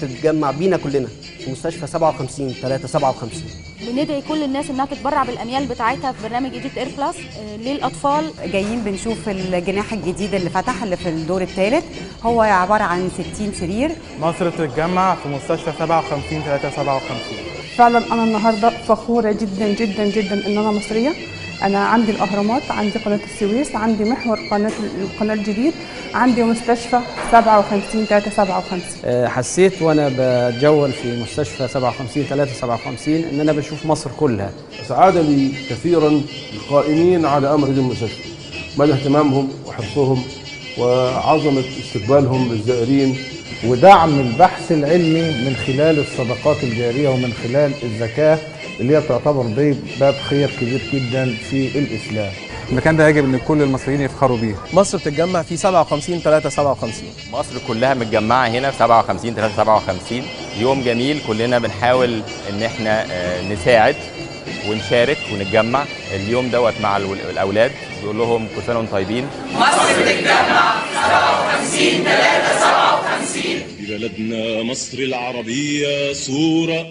تتجمع بينا كلنا في مستشفى 57-357. بندعي كل الناس انها تتبرع بالاميال بتاعتها في برنامج ايجيبت اير بلس للاطفال. جايين بنشوف الجناح الجديد اللي فتح اللي في الدور الثالث، هو عباره عن 60 سرير. مصر تتجمع في مستشفى 57-357. فعلا انا النهارده فخوره جدا جدا جدا ان انا مصريه. انا عندي الاهرامات، عندي قناه السويس، عندي محور القناه الجديد، عندي مستشفى 57-357. حسيت وانا بتجول في مستشفى 57-357 ان انا بشوف مصر كلها. سعادة لي كثيرا القائمين على امر هذه المستشفى، مدى اهتمامهم وحرصهم وعظمه استقبالهم للزائرين ودعم البحث العلمي من خلال الصدقات الجاريه ومن خلال الزكاه اللي هي تعتبر دي باب خير كبير جدا في الاسلام. المكان ده يجب ان كل المصريين يفخروا بيه. مصر بتتجمع في 57-357. مصر كلها متجمعه هنا في 57-357. يوم جميل، كلنا بنحاول ان احنا نساعد ونشارك ونتجمع اليوم دوت مع الاولاد، بيقول لهم كل سنه وانتم طيبين. مصر بتتجمع 57-357. في بلدنا مصر العربيه صوره